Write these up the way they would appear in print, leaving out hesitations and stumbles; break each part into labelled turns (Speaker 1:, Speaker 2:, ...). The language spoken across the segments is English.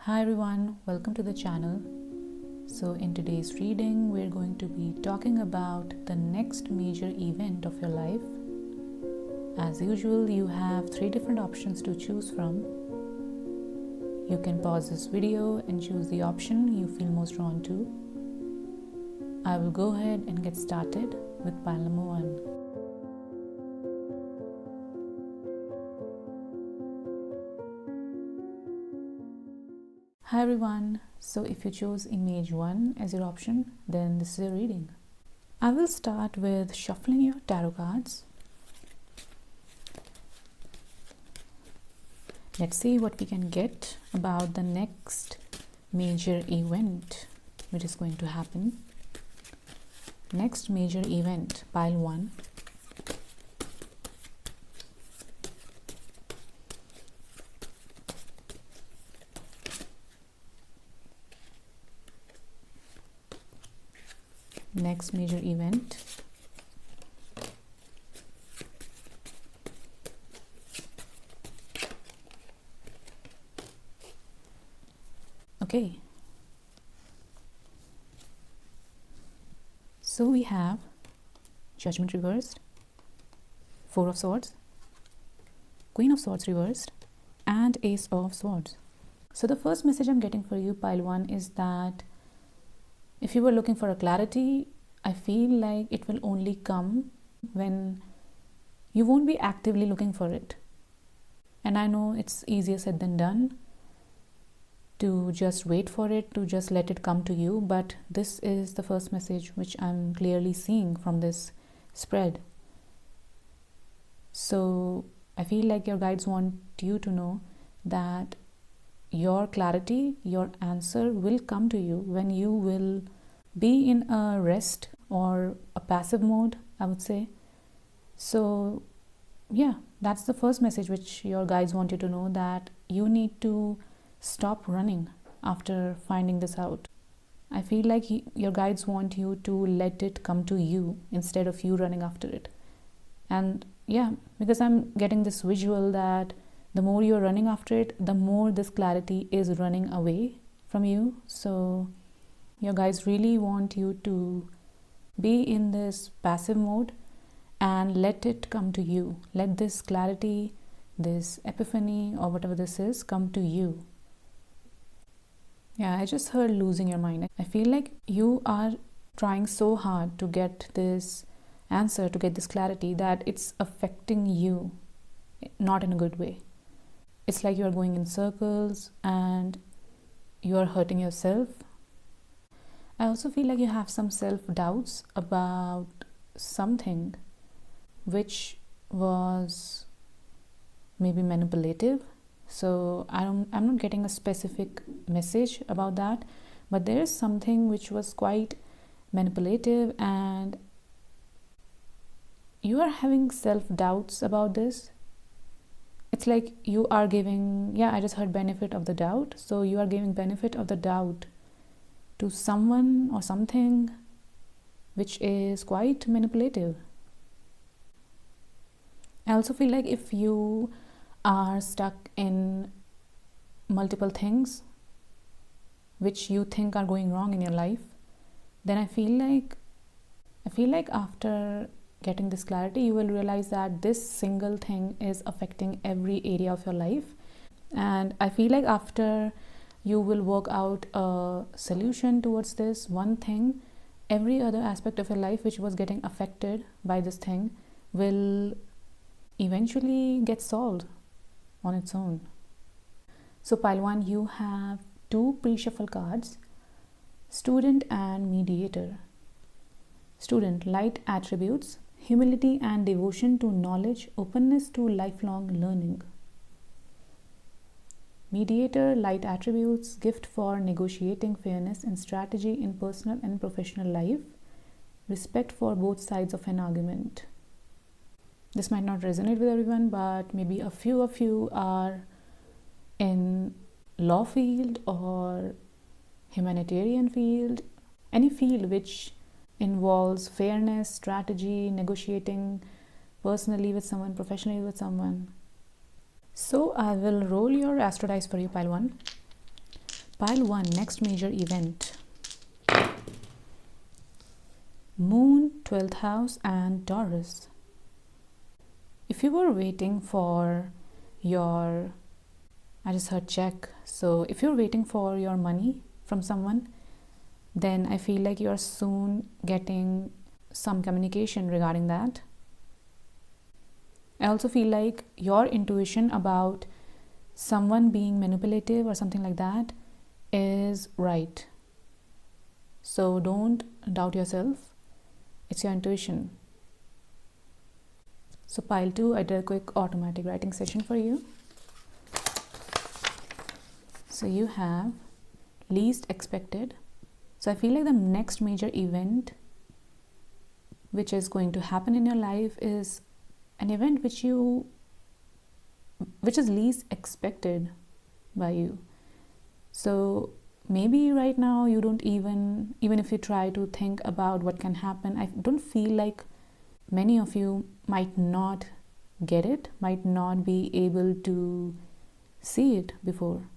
Speaker 1: Hi everyone, welcome to the channel. So in today's reading, we're going to be talking about the next major event of your life. As usual, you have 3 different options to choose from. You can pause this video and choose the option you feel most drawn to. I will go ahead and get started with pile number 1. Hi everyone, so if you chose image 1 as your option, then this is your reading. I will start with shuffling your tarot cards. Let's see what we can get about the next major event which is going to happen. Next major event, pile 1. Next major event. Okay. So we have Judgment reversed, 4 of Swords, Queen of Swords reversed, and Ace of Swords. So the first message I'm getting for you, pile 1, is that if you were looking for a clarity, I feel like it will only come when you won't be actively looking for it. And I know it's easier said than done to just wait for it, to just let it come to you, but this is the first message which I'm clearly seeing from this spread. So I feel like your guides want you to know that your clarity, your answer will come to you when you will be in a rest or a passive mode, I would say. So yeah, that's the first message which your guides want you to know, that you need to stop running after finding this out. I feel like your guides want you to let it come to you instead of you running after it. And yeah, because I'm getting this visual that the more you're running after it, the more this clarity is running away from you. So your guides really want you to be in this passive mode and let it come to you. Let this clarity, this epiphany, or whatever this is, come to you. Yeah, I just heard losing your mind. I feel like you are trying so hard to get this answer, to get this clarity, that it's affecting you, not in a good way. It's like you're going in circles and you're hurting yourself. I also feel like you have some self-doubts about something which was maybe manipulative. So I'm not getting a specific message about that, but there is something which was quite manipulative and you are having self-doubts about this. It's like you are giving, I just heard benefit of the doubt. So you are giving benefit of the doubt to someone or something which is quite manipulative. I also feel like if you are stuck in multiple things which you think are going wrong in your life, then I feel like after getting this clarity, you will realize that this single thing is affecting every area of your life. And I feel like after you will work out a solution towards this one thing, every other aspect of your life which was getting affected by this thing will eventually get solved on its own. So pile 1, you have 2 pre-shuffle cards, Student and Mediator. Student, light attributes, humility and devotion to knowledge, openness to lifelong learning. Mediator, light attributes, gift for negotiating fairness and strategy in personal and professional life, respect for both sides of an argument. This might not resonate with everyone, but maybe a few of you are in law field or humanitarian field, any field which involves fairness, strategy, negotiating personally with someone, professionally with someone. So I will roll your astro dice for you, pile 1. Pile 1, next major event. Moon, 12th house and Taurus. If you were waiting for your, I just heard check. So if you're waiting for your money from someone, then I feel like you're soon getting some communication regarding that. I also feel like your intuition about someone being manipulative or something like that is right. So don't doubt yourself. It's your intuition. So pile 2, I did a quick automatic writing session for you. So you have least expected. So I feel like the next major event which is going to happen in your life is an event which is least expected by you. So maybe right now you don't even if you try to think about what can happen, I don't feel like many of you might not get it, might not be able to see it before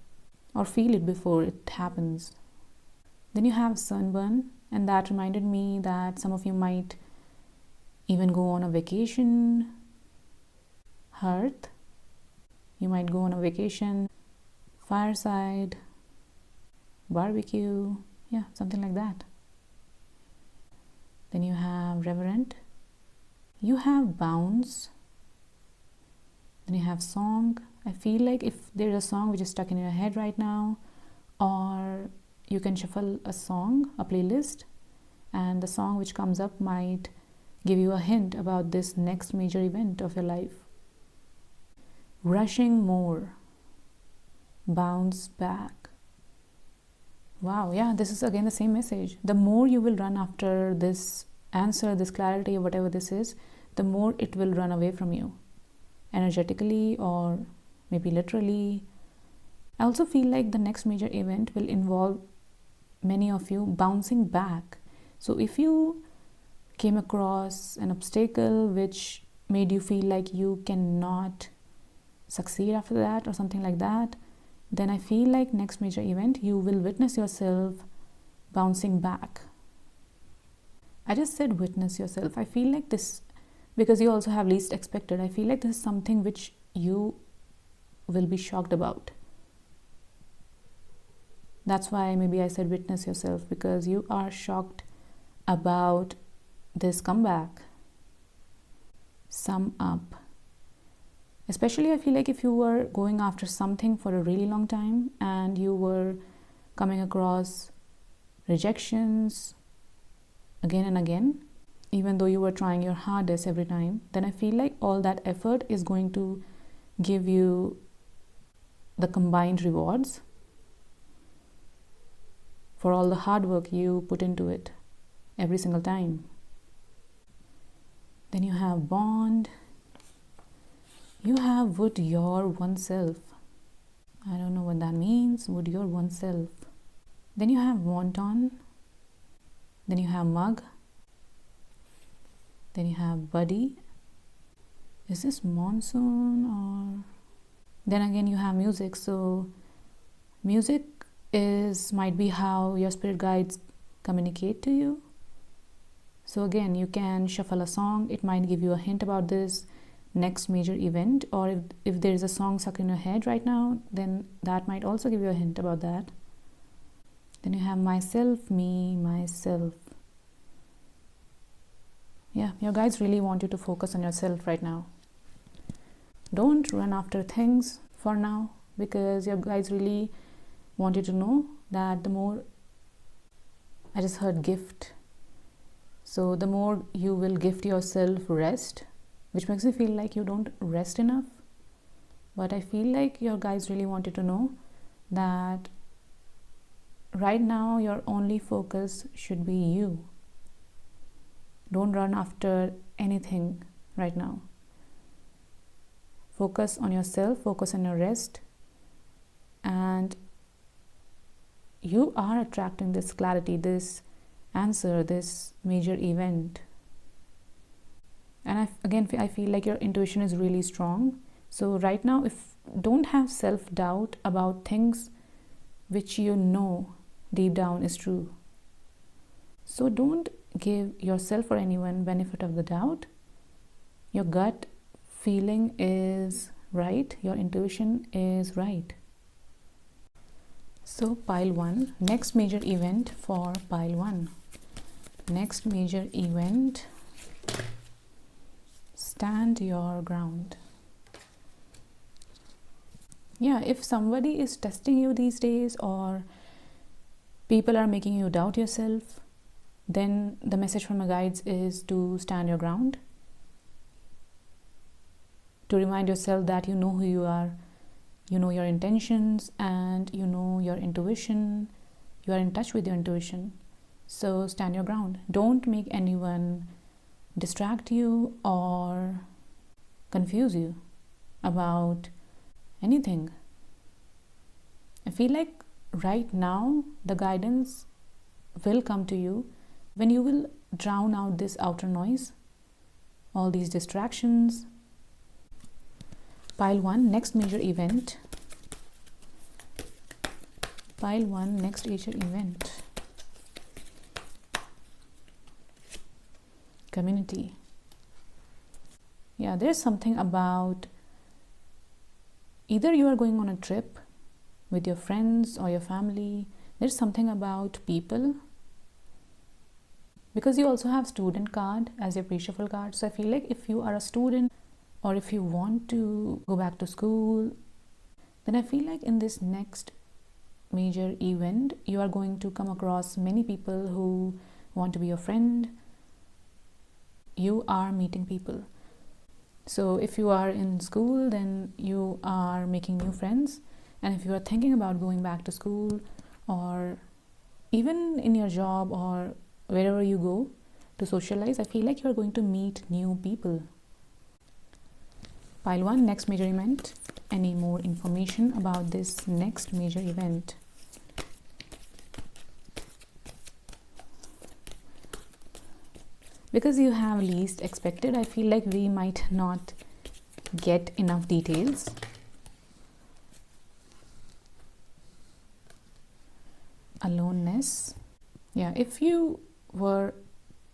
Speaker 1: or feel it before it happens. Then you have sunburn, and that reminded me that some of you might even go on a vacation. Hearth, you might go on a vacation. Fireside, barbecue, yeah, something like that. Then you have reverent, you have bounce, then you have song. I feel like if there's a song which is stuck in your head right now, or you can shuffle a song, a playlist, and the song which comes up might give you a hint about this next major event of your life. Rushing more, bounce back. Wow, yeah, this is again the same message. The more you will run after this answer, this clarity, or whatever this is, the more it will run away from you, energetically or maybe literally. I also feel like the next major event will involve many of you bouncing back. So if you came across an obstacle which made you feel like you cannot succeed after that or something like that, then I feel like next major event you will witness yourself bouncing back. I just said witness yourself. I feel like this, because you also have least expected, I feel like this is something which you will be shocked about. That's why maybe I said witness yourself, because you are shocked about this comeback. Sum up. Especially I feel like if you were going after something for a really long time and you were coming across rejections again and again, even though you were trying your hardest every time, then I feel like all that effort is going to give you the combined rewards for all the hard work you put into it every single time. Then you have bond. You have would your oneself. I don't know what that means. Would your oneself. Then you have wanton. Then you have mug. Then you have buddy. Is this monsoon or? Then again you have music. So music might be how your spirit guides communicate to you. So again, you can shuffle a song. It might give you a hint about this next major event, or if there is a song stuck in your head right now, then that might also give you a hint about that. Then you have myself, me, myself. Yeah, your guides really want you to focus on yourself right now. Don't run after things for now, because your guides really want you to know that the more, I just heard gift. So the more you will gift yourself rest, which makes you feel like you don't rest enough. But I feel like your guides really want you to know that right now your only focus should be you. Don't run after anything right now. Focus on yourself, focus on your rest, and you are attracting this clarity, this answer, this major event. And I feel like your intuition is really strong. So right now, don't have self-doubt about things which you know deep down is true. So don't give yourself or anyone benefit of the doubt. Your gut feeling is right, your intuition is right. So pile 1, next major event for pile 1. Next major event, stand your ground. Yeah, if somebody is testing you these days or people are making you doubt yourself, then the message from my guides is to stand your ground, to remind yourself that you know who you are, you know your intentions, and you know your intuition. You are in touch with your intuition. So stand your ground. Don't make anyone distract you or confuse you about anything. I feel like right now the guidance will come to you when you will drown out this outer noise, all these distractions. Pile 1, next major event. Pile 1, next major event. Community. Yeah, there's something about either you are going on a trip with your friends or your family. There's something about people, because you also have student card as your pre-shuffle card. So I feel like if you are a student or if you want to go back to school, then I feel like in this next major event you are going to come across many people who want to be your friend. You are meeting people. So if you are in school, then you are making new friends. And if you are thinking about going back to school, or even in your job or wherever you go to socialize, I feel like you are going to meet new people. Pile 1, next major event. Any more information about this next major event? Because you have least expected, I feel like we might not get enough details. Aloneness. Yeah, if you were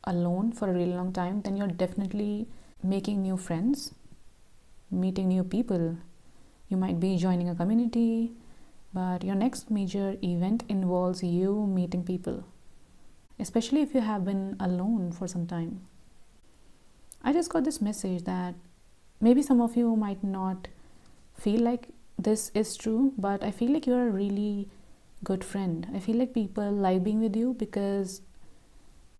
Speaker 1: alone for a really long time, then you're definitely making new friends, meeting new people. You might be joining a community, but your next major event involves you meeting people, especially if you have been alone for some time. I just got this message that maybe some of you might not feel like this is true, but I feel like you're a really good friend. I feel like people like being with you because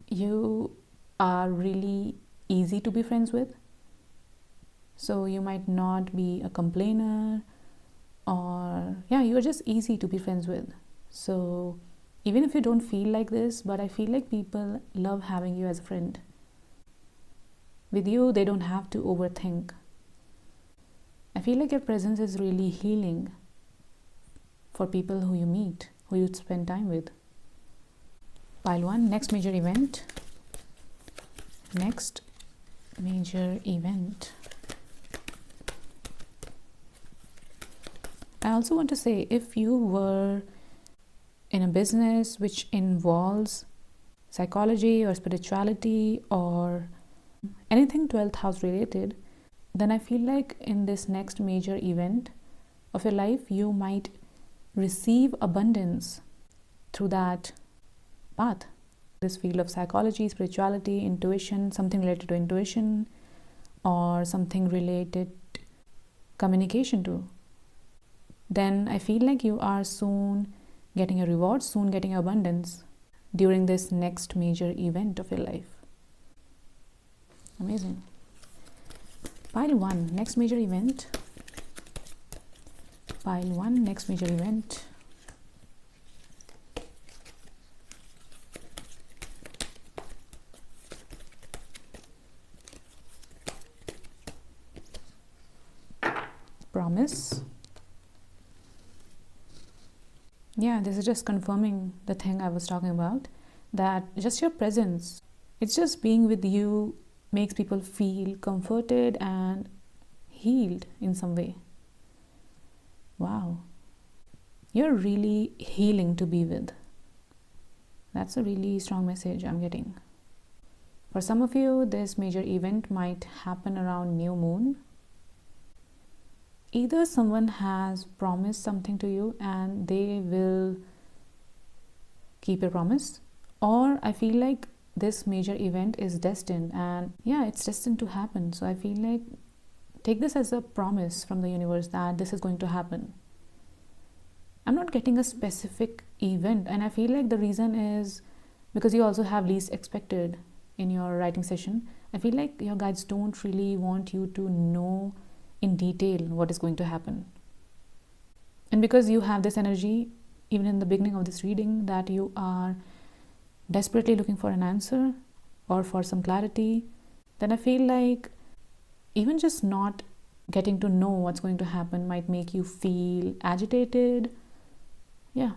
Speaker 1: you are really easy to be friends with. So you might not be a complainer, or you're just easy to be friends with. So even if you don't feel like this, but I feel like people love having you as a friend. With you, they don't have to overthink. I feel like your presence is really healing for people who you meet, who you spend time with. Pile 1, next major event. Next major event. I also want to say, if you were in a business which involves psychology or spirituality or anything 12th house related, then I feel like in this next major event of your life, you might receive abundance through that path. This field of psychology, spirituality, intuition, something related to intuition, or something related communication to, then I feel like you are soon getting a reward, soon getting abundance during this next major event of your life. Amazing. Pile 1, next major event. Pile 1, next major event. Promise. Yeah, this is just confirming the thing I was talking about, that just your presence, it's just being with you, makes people feel comforted and healed in some way. Wow. You're really healing to be with. That's a really strong message I'm getting. For some of you, this major event might happen around new moon. Either someone has promised something to you and they will keep your promise, or I feel like this major event is destined, and yeah, it's destined to happen. So I feel like take this as a promise from the universe that this is going to happen. I'm not getting a specific event, and I feel like the reason is because you also have least expected in your writing session. I feel like your guides don't really want you to know in detail what is going to happen. And because you have this energy, even in the beginning of this reading, that you are desperately looking for an answer or for some clarity, then I feel like even just not getting to know what's going to happen might make you feel agitated. Yeah,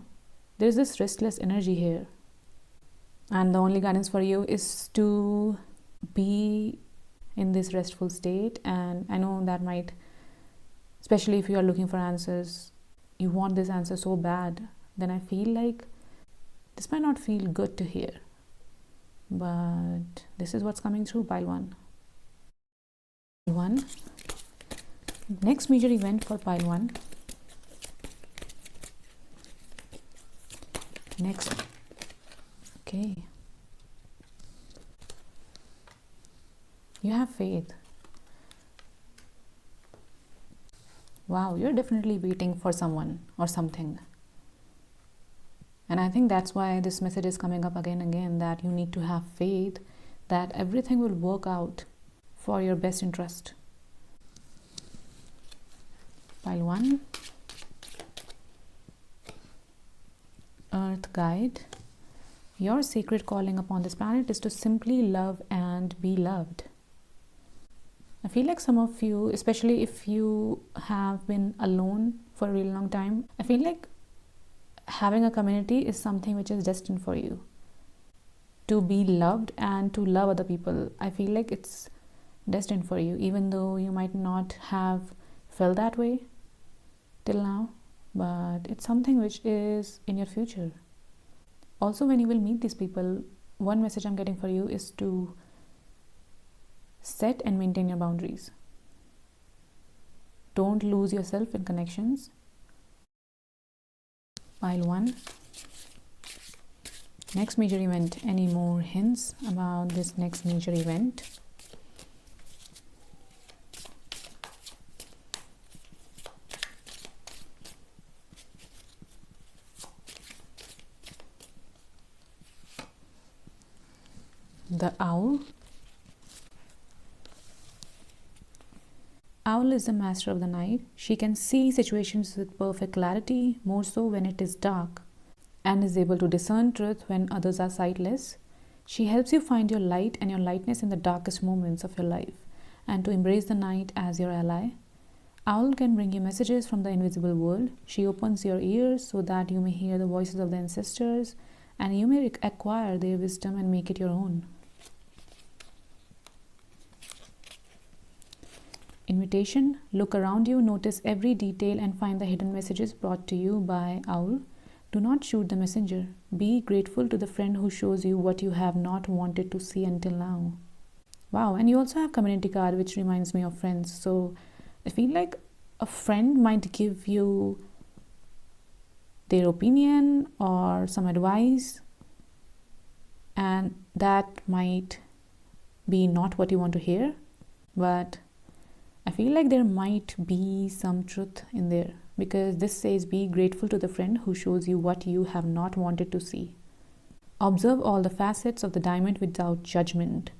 Speaker 1: there's this restless energy here. And the only guidance for you is to be in this restful state. And I know that might, especially if you are looking for answers, you want this answer so bad, then I feel like this might not feel good to hear. But this is what's coming through, pile 1. Next major event for pile 1. Next. Okay. You have faith. Wow, you're definitely waiting for someone or something. And I think that's why this message is coming up again and again, that you need to have faith that everything will work out for your best interest. Pile 1. Earth guide. Your sacred calling upon this planet is to simply love and be loved. I feel like some of you, especially if you have been alone for a really long time, I feel like having a community is something which is destined for you. To be loved and to love other people, I feel like it's destined for you, even though you might not have felt that way till now, but it's something which is in your future. Also, when you will meet these people, one message I'm getting for you is to set and maintain your boundaries. Don't lose yourself in connections. Pile 1. Next major event. Any more hints about this next major event? The owl. Owl is the master of the night. She can see situations with perfect clarity, more so when it is dark, and is able to discern truth when others are sightless. She helps you find your light and your lightness in the darkest moments of your life, and to embrace the night as your ally. Owl can bring you messages from the invisible world. She opens your ears so that you may hear the voices of the ancestors, and you may acquire their wisdom and make it your own. Invitation. Look around you, notice every detail, and find the hidden messages brought to you by Owl. Do not shoot the messenger. Be grateful to the friend who shows you what you have not wanted to see until now. Wow, and you also have community card, which reminds me of friends. So I feel like a friend might give you their opinion or some advice, and that might be not what you want to hear, but I feel like there might be some truth in there, because this says be grateful to the friend who shows you what you have not wanted to see. Observe all the facets of the diamond without judgment.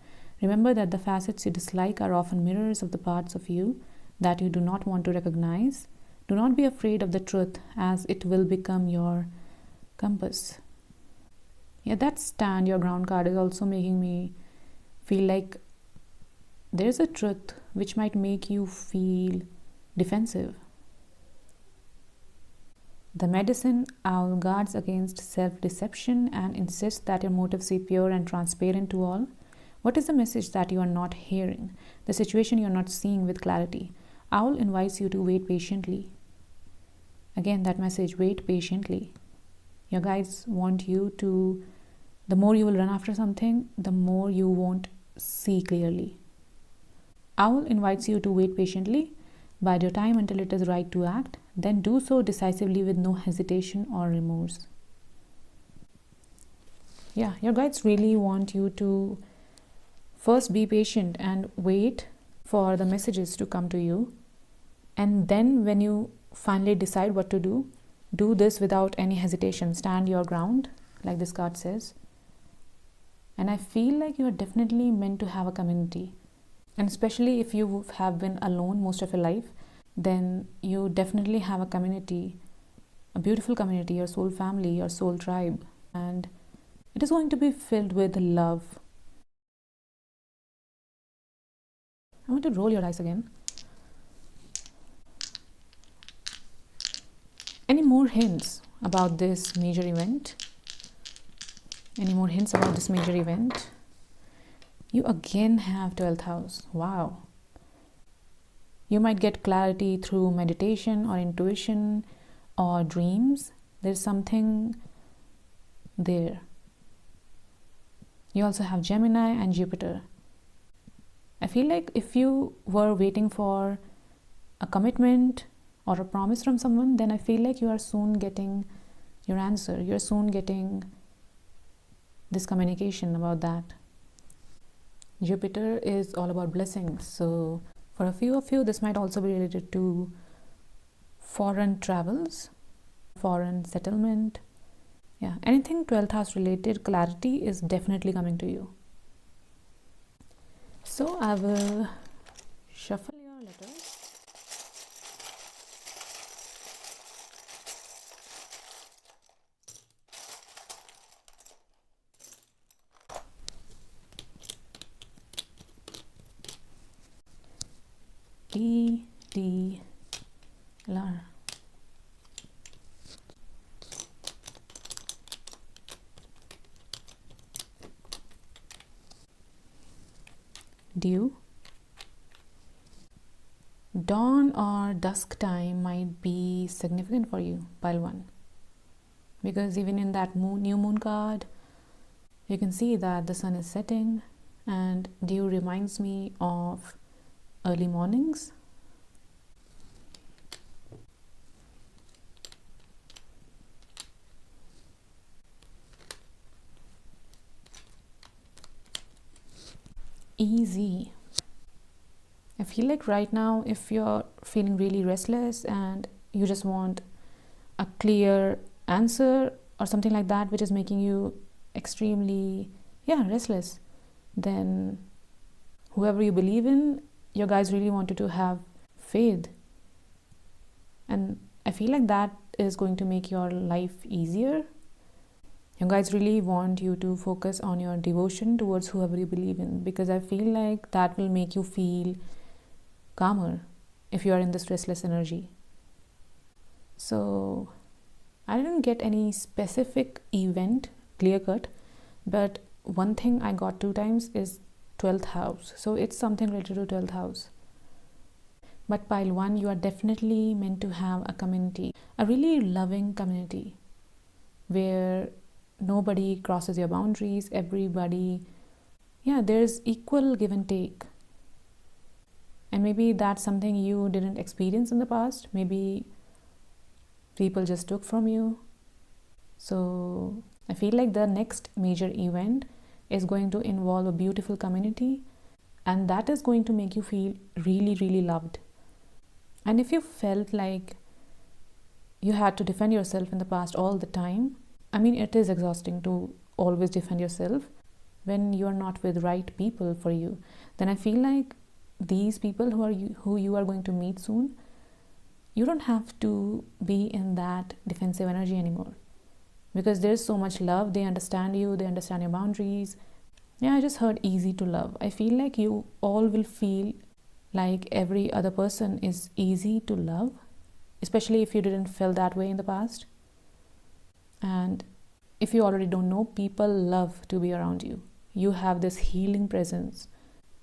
Speaker 1: Remember that the facets you dislike are often mirrors of the parts of you that you do not want to recognize. Do not be afraid of the truth, as it will become your compass. Yeah, that stand, your ground card, is also making me feel like there's a truth which might make you feel defensive. The medicine. Owl guards against self-deception and insists that your motives be pure and transparent to all. What is the message that you are not hearing? The situation you are not seeing with clarity. Owl invites you to wait patiently. Again, that message, wait patiently. Your guides want you to, the more you will run after something, the more you won't see clearly. Owl invites you to wait patiently, bide your time until it is right to act, then do so decisively with no hesitation or remorse. Yeah, your guides really want you to first be patient and wait for the messages to come to you. And then when you finally decide what to do this without any hesitation. Stand your ground, like this card says. And I feel like you are definitely meant to have a community. And especially if you have been alone most of your life, then you definitely have a community, a beautiful community, your soul family, your soul tribe. And it is going to be filled with love. I want to roll your eyes again. Any more hints about this major event? Any more hints about this major event? You again have 12th house. Wow. You might get clarity through meditation or intuition or dreams. There's something there. You also have Gemini and Jupiter. I feel like if you were waiting for a commitment or a promise from someone, then I feel like you are soon getting your answer. You're soon getting this communication about that. Jupiter is all about blessings. So for a few of you, this might also be related to foreign travels, foreign settlement. Yeah, anything 12th house related, clarity is definitely coming to you. So I will shuffle your letters. D, L. Dew. Dawn or dusk time might be significant for you, pile 1. Because even in that new moon card, you can see that the sun is setting, and dew reminds me of early mornings. Easy. I feel like right now, if you're feeling really restless and you just want a clear answer or something like that, which is making you extremely restless, then whoever you believe in, your guys really want you to have faith. And I feel like that is going to make your life easier. Your guys really want you to focus on your devotion towards whoever you believe in, because I feel like that will make you feel calmer if you are in this restless energy. So I didn't get any specific event clear cut, but one thing I got 2 times is 12th house. So it's something related to 12th house. But pile 1, you are definitely meant to have a community, a really loving community where nobody crosses your boundaries. Everybody, there's equal give and take. And maybe that's something you didn't experience in the past. Maybe people just took from you. So I feel like the next major event is going to involve a beautiful community, and that is going to make you feel really, really loved. And if you felt like you had to defend yourself in the past all the time, I mean, it is exhausting to always defend yourself when you're not with right people for you, then I feel like these people who you are going to meet soon, you don't have to be in that defensive energy anymore, because there's so much love. They understand you, they understand your boundaries. I just heard easy to love. I feel like you all will feel like every other person is easy to love, especially if you didn't feel that way in the past. And if you already don't know, people love to be around you. You have this healing presence,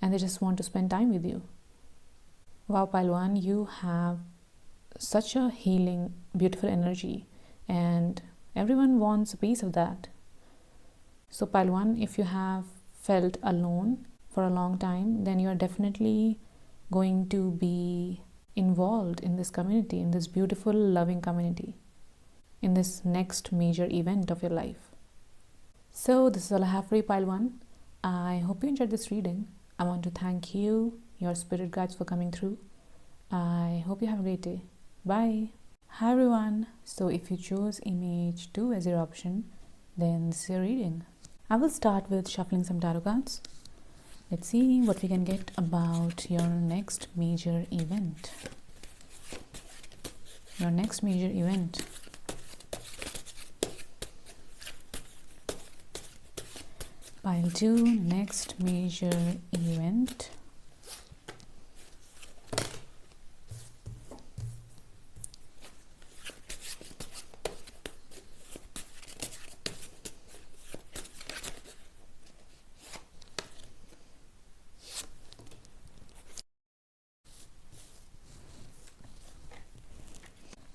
Speaker 1: and they just want to spend time with you. Wow, pile 1, you have such a healing, beautiful energy, and everyone wants a piece of that. So pile 1, if you have felt alone for a long time, then you are definitely going to be involved in this community, in this beautiful, loving community, in this next major event of your life. So this is all I have for you, pile 1. I hope you enjoyed this reading. I want to thank you, your spirit guides, for coming through. I hope you have a great day. Bye. Hi everyone. So if you chose image 2 as your option, then this is your reading. I will start with shuffling some tarot cards. Let's see what we can get about your next major event. Your next major event. Pile 2, next major event.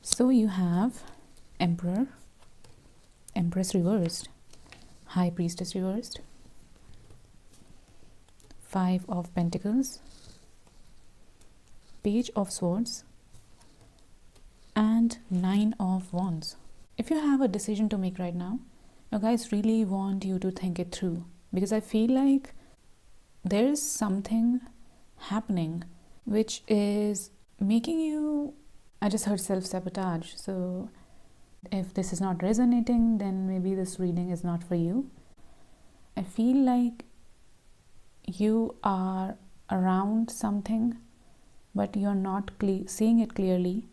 Speaker 1: So you have Emperor, Empress reversed, High Priestess reversed, 5 of Pentacles, Page of Swords, and 9 of Wands. If you have a decision to make right now, you guys really want you to think it through, because I feel like there is something happening which is making you, I just heard self-sabotage. So if this is not resonating, then maybe this reading is not for you. I feel like you are around something, but you're not seeing it clearly,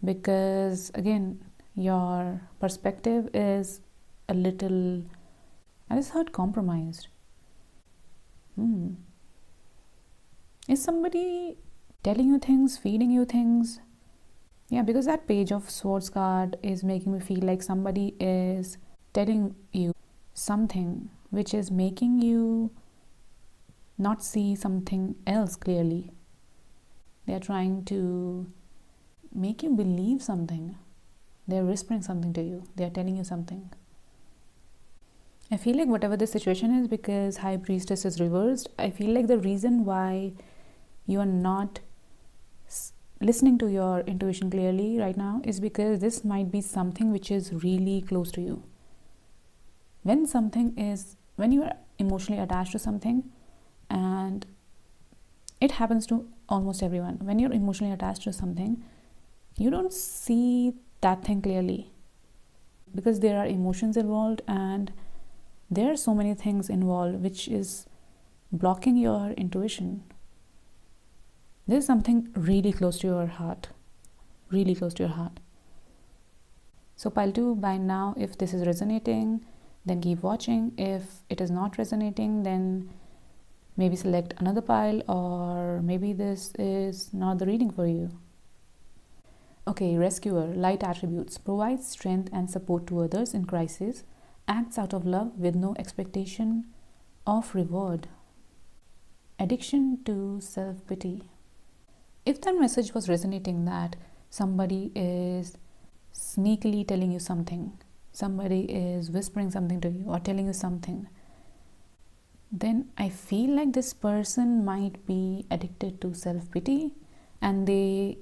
Speaker 1: because again, your perspective is a little, I just heard compromised. Is somebody telling you things, feeding you things? Yeah, because that Page of Swords card is making me feel like somebody is telling you something which is making you not see something else clearly. They are trying to make you believe something. They are whispering something to you. They are telling you something. I feel like whatever the situation is, because High Priestess is reversed, I feel like the reason why you are not listening to your intuition clearly right now is because this might be something which is really close to you. When you are emotionally attached to something, and it happens to almost everyone, when you're emotionally attached to something, you don't see that thing clearly, because there are emotions involved and there are so many things involved which is blocking your intuition. There's something really close to your heart, really close to your heart. So pile 2, by now, if this is resonating, then keep watching. If it is not resonating, then maybe select another pile, or maybe this is not the reading for you. Okay, Rescuer, light attributes, provides strength and support to others in crisis, acts out of love with no expectation of reward. Addiction to self-pity. If that message was resonating, that somebody is sneakily telling you something, somebody is whispering something to you or telling you something, then I feel like this person might be addicted to self-pity, and they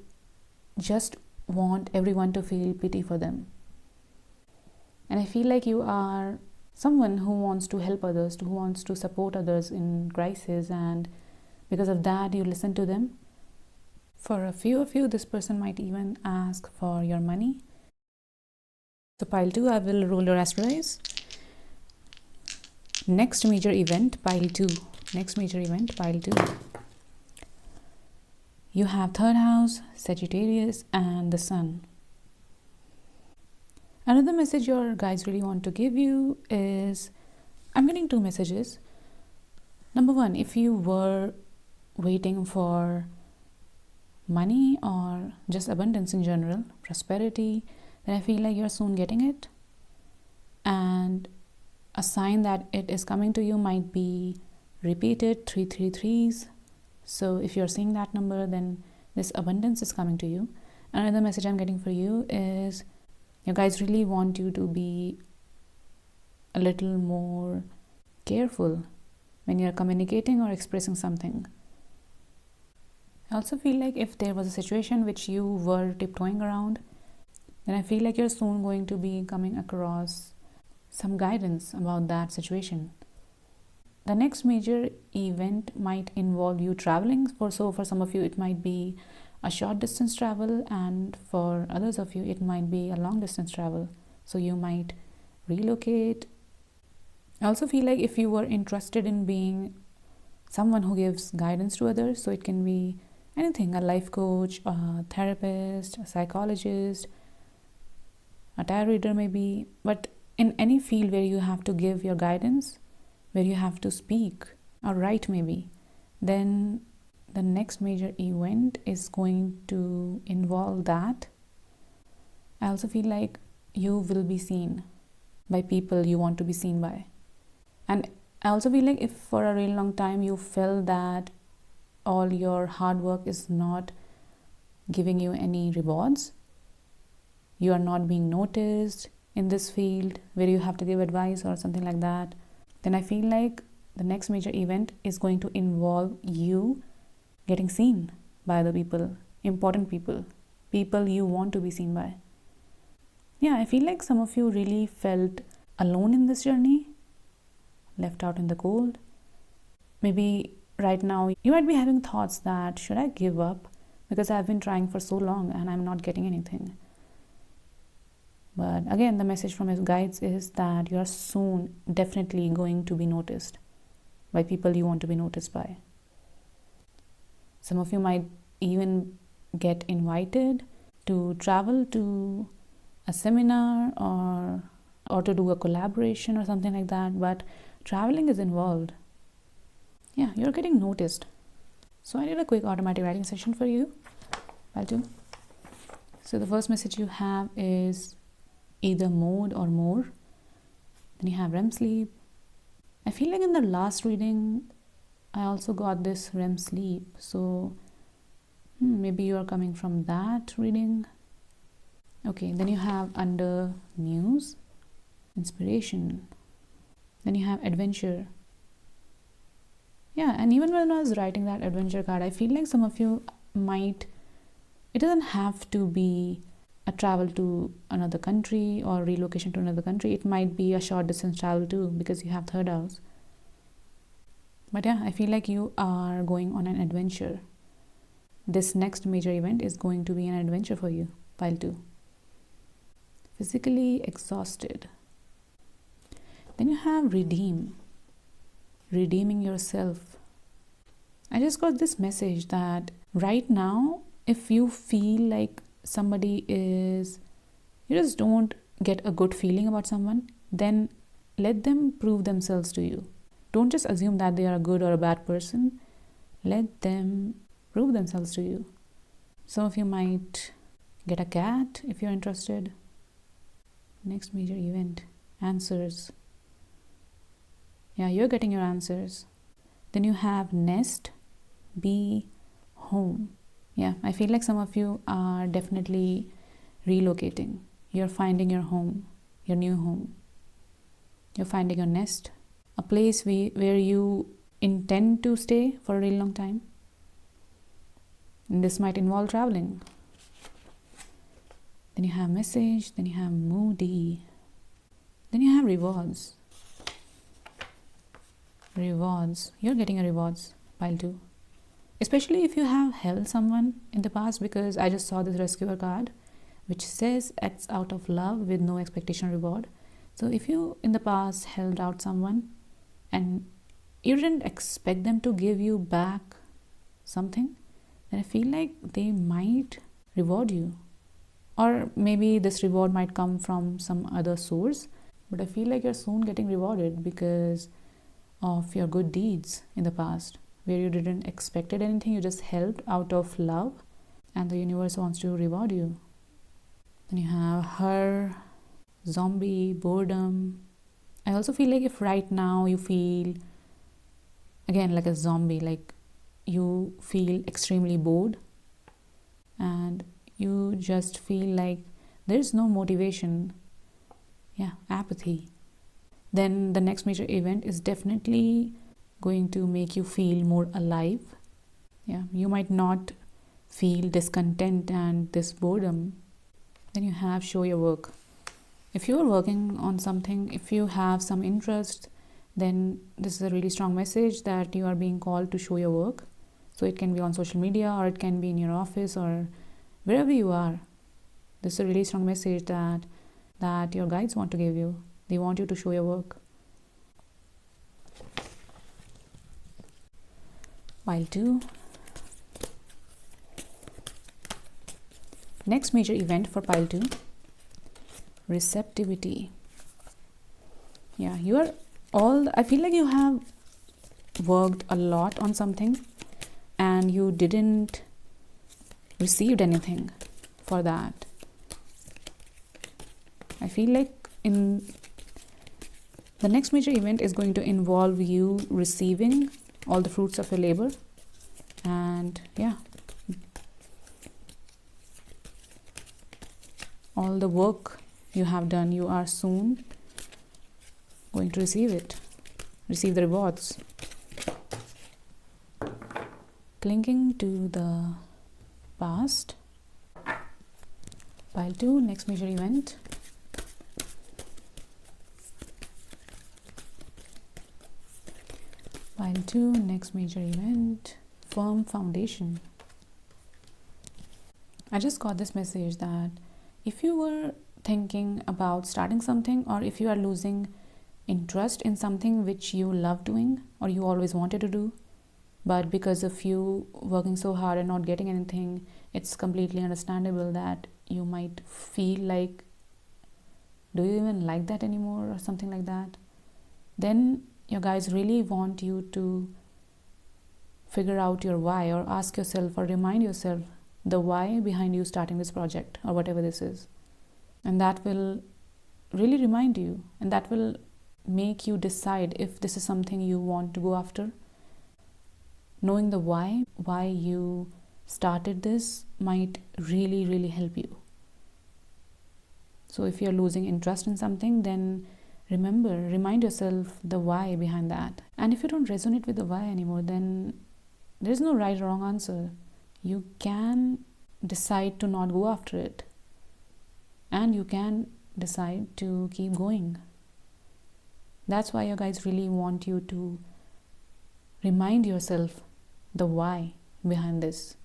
Speaker 1: just want everyone to feel pity for them. And I feel like you are someone who wants to help others, who wants to support others in crisis, and because of that, you listen to them. For a few of you, this person might even ask for your money. So pile 2, I will roll your asteroids. Next major event, pile 2. Next major event, pile 2. You have third house, Sagittarius, and the Sun. Another message your guides really want to give you is, I'm getting 2 messages. Number 1, if you were waiting for money or just abundance in general, prosperity, then I feel like you're soon getting it. And a sign that it is coming to you might be repeated 333s. So if you're seeing that number, then this abundance is coming to you. Another message I'm getting for you is your guides really want you to be a little more careful when you're communicating or expressing something. I also feel like if there was a situation which you were tiptoeing around, then I feel like you're soon going to be coming across some guidance about that situation. The next major event might involve you traveling. For some of you, it might be a short distance travel, and for others of you, it might be a long distance travel. So you might relocate. I also feel like if you were interested in being someone who gives guidance to others, so it can be anything, a life coach, a therapist, a psychologist, a tarot reader maybe, but in any field where you have to give your guidance, where you have to speak or write maybe, then the next major event is going to involve that. I also feel like you will be seen by people you want to be seen by. And I also feel like if for a really long time you felt that all your hard work is not giving you any rewards, you are not being noticed in this field where you have to give advice or something like that, then I feel like the next major event is going to involve you getting seen by other people, important people, people you want to be seen by. Yeah, I feel like some of you really felt alone in this journey, left out in the cold. Maybe right now you might be having thoughts that should I give up because I've been trying for so long and I'm not getting anything. But again, the message from his guides is that you are soon definitely going to be noticed by people you want to be noticed by. Some of you might even get invited to travel to a seminar or to do a collaboration or something like that, but traveling is involved. Yeah, you're getting noticed. So I did a quick automatic writing session for you. I'll do. So the first message you have is either mode or more. Then you have REM sleep. I feel like in the last reading I also got this REM sleep, so maybe you are coming from that reading. Okay, then you have under muse, inspiration. Then you have adventure. Yeah, and even when I was writing that adventure card, I feel like some of you might, it doesn't have to be a travel to another country or relocation to another country. It might be a short distance travel too, because you have third house. But yeah, I feel like you are going on an adventure. This next major event is going to be an adventure for you. Pile 2. Physically exhausted. Then you have redeem. Redeeming yourself. I just got this message that right now, if you feel like somebody is, you just don't get a good feeling about someone, then let them prove themselves to you. Don't just assume that they are a good or a bad person. Let them prove themselves to you. Some of you might get a cat if you're interested. Next major event, answers. Yeah, you're getting your answers. Then you have nest, be, home. Yeah, I feel like some of you are definitely relocating. You're finding your home, your new home. You're finding your nest, a place where you intend to stay for a really long time. And this might involve traveling. Then you have message, then you have moody. Then you have rewards. Rewards. You're getting a rewards, pile 2. Especially if you have held someone in the past, because I just saw this rescuer card which says acts out of love with no expectation reward. So if you in the past held out someone and you didn't expect them to give you back something, then I feel like they might reward you. Or maybe this reward might come from some other source, but I feel like you're soon getting rewarded because of your good deeds in the past, where you didn't expected anything, you just helped out of love, and the universe wants to reward you. Then you have her, zombie, boredom. I also feel like if right now you feel again like a zombie, like you feel extremely bored and you just feel like there's no motivation. Yeah, apathy. Then the next major event is definitely going to make you feel more alive. Yeah, you might not feel discontent and this boredom. Then you have show your work. If you are working on something, if you have some interest, then this is a really strong message that you are being called to show your work. So it can be on social media, or it can be in your office, or wherever you are. This is a really strong message that your guides want to give you. They want you to show your work. Pile 2. Next major event for pile 2, receptivity. Yeah, I feel like you have worked a lot on something and you didn't received anything for that. I feel like in the next major event is going to involve you receiving all the fruits of your labor. And yeah, all the work you have done, you are soon going to receive the rewards. Clinging to the past. Pile 2, next major event. Pile 2, next major event, firm foundation. I just got this message that if you were thinking about starting something, or if you are losing interest in something which you love doing or you always wanted to do, but because of you working so hard and not getting anything, it's completely understandable that you might feel like, do you even like that anymore, or something like that. Then your guides really want you to figure out your why, or ask yourself or remind yourself the why behind you starting this project or whatever this is. And that will really remind you, and that will make you decide if this is something you want to go after. Knowing the why you started this might really, really help you. So if you're losing interest in something, then remind yourself the why behind that. And if you don't resonate with the why anymore, then there's no right or wrong answer. You can decide to not go after it, and you can decide to keep going. That's why your guides really want you to remind yourself the why behind this,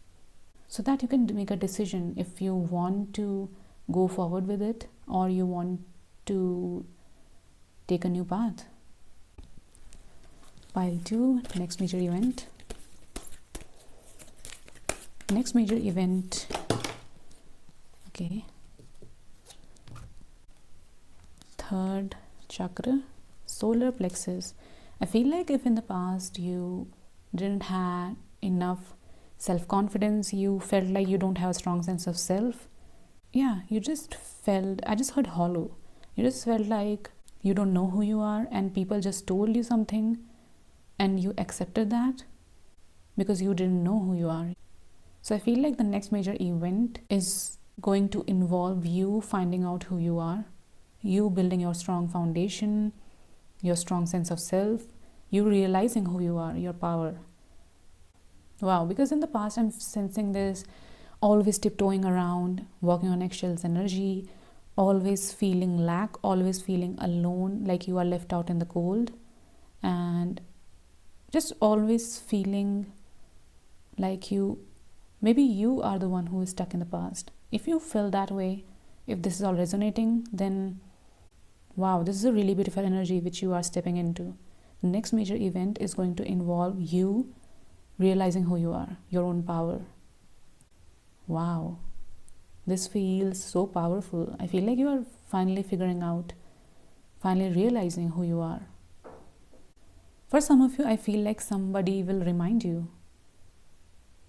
Speaker 1: so that you can make a decision if you want to go forward with it or you want to take a new path. Pile 2, next major event. Next major event. Okay. Third chakra, solar plexus. I feel like if in the past you didn't have enough self-confidence, you felt like you don't have a strong sense of self. Yeah, I just heard hollow. You just felt like you don't know who you are, and people just told you something and you accepted that because you didn't know who you are. So I feel like the next major event is going to involve you finding out who you are, you building your strong foundation, your strong sense of self, you realizing who you are, your power. Wow, because in the past I'm sensing this always tiptoeing around, walking on eggshells energy, always feeling lack, always feeling alone, like you are left out in the cold, and just always feeling like maybe you are the one who is stuck in the past. If you feel that way, if this is all resonating, then wow, this is a really beautiful energy which you are stepping into. The next major event is going to involve you realizing who you are, your own power. Wow, this feels so powerful. I feel like you are finally figuring out, finally realizing who you are. For some of you, I feel like somebody will remind you.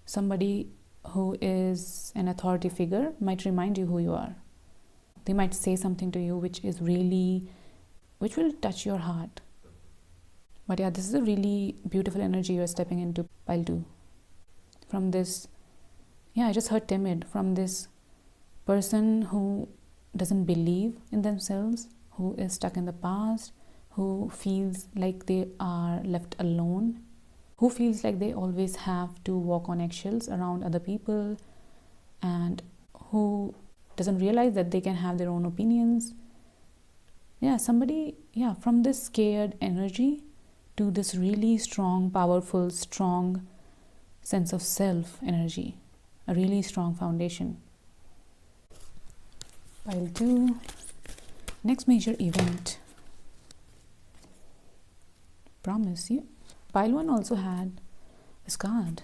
Speaker 1: Somebody who is an authority figure might remind you who you are. They might say something to you which will touch your heart. But yeah, this is a really beautiful energy you're stepping into, pile 2. From this, I just heard timid. From this person who doesn't believe in themselves, who is stuck in the past, who feels like they are left alone, who feels like they always have to walk on eggshells around other people, and who doesn't realize that they can have their own opinions. Somebody, from this scared energy to this really strong, powerful, strong sense of self energy, a really strong foundation. Pile 2, next major event. Promise you. Pile 1 also had this card.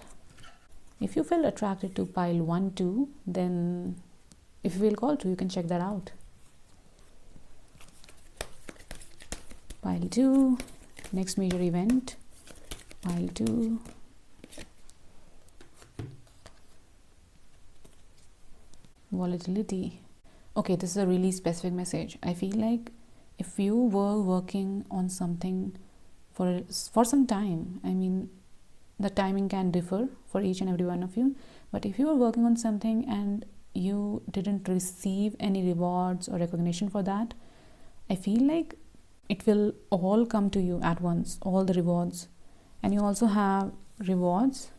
Speaker 1: If you feel attracted to pile 1 too, then if you feel called to, you can check that out. Pile 2, next major event. Pile 2. Volatility. Okay, this is a really specific message. I feel like if you were working on something for some time, I mean, the timing can differ for each and every one of you, but if you were working on something and you didn't receive any rewards or recognition for that, I feel like it will all come to you at once, all the rewards. And you also have rewards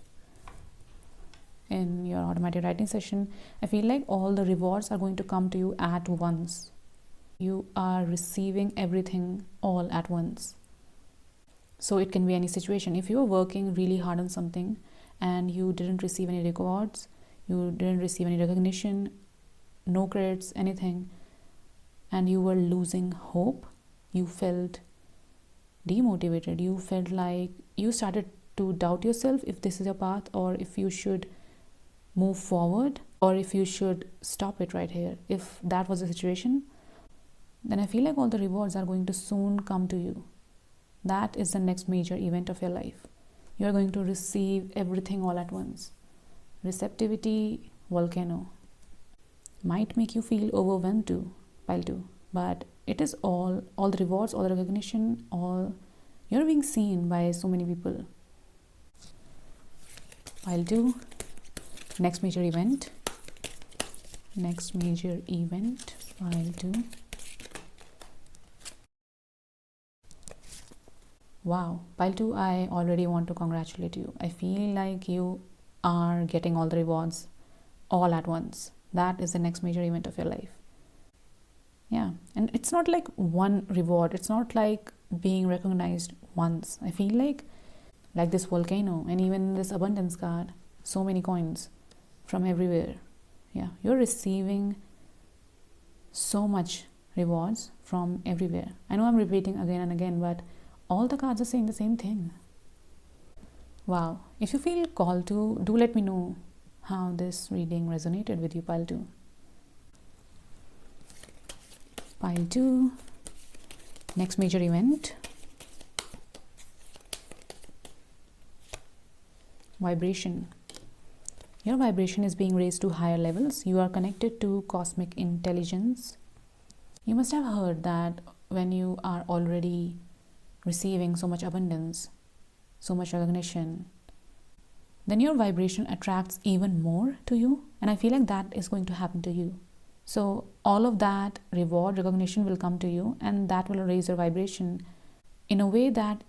Speaker 1: in your automatic writing session. I feel like all the rewards are going to come to you at once. You are receiving everything all at once. So it can be any situation. If you are working really hard on something and you didn't receive any rewards, you didn't receive any recognition, no credits, anything, and you were losing hope, you felt demotivated, you felt like you started to doubt yourself if this is your path, or if you should move forward, or if you should stop it right here. If that was the situation, then I feel like all the rewards are going to soon come to you. That is the next major event of your life. You are going to receive everything all at once. Receptivity, volcano. Might make you feel overwhelmed too, pile 2. But it is all the rewards, all the recognition, you're being seen by so many people. Pile 2, next major event. Next major event, pile 2. Wow, pile 2, I already want to congratulate you. I feel like you are getting all the rewards all at once. That is the next major event of your life. And it's not like one reward. It's not like being recognized once. I feel like this volcano, and even this abundance card, so many coins from everywhere. You're receiving so much rewards from everywhere. I know I'm repeating again and again, but all the cards are saying the same thing. Wow. If you feel called to, do let me know how this reading resonated with you, pile 2. Pile 2, next major event. Vibration. Your vibration is being raised to higher levels. You are connected to cosmic intelligence. You must have heard that when you are already receiving so much abundance, so much recognition, then your vibration attracts even more to you. And I feel like that is going to happen to you. So all of that reward, recognition will come to you, and that will raise your vibration in a way that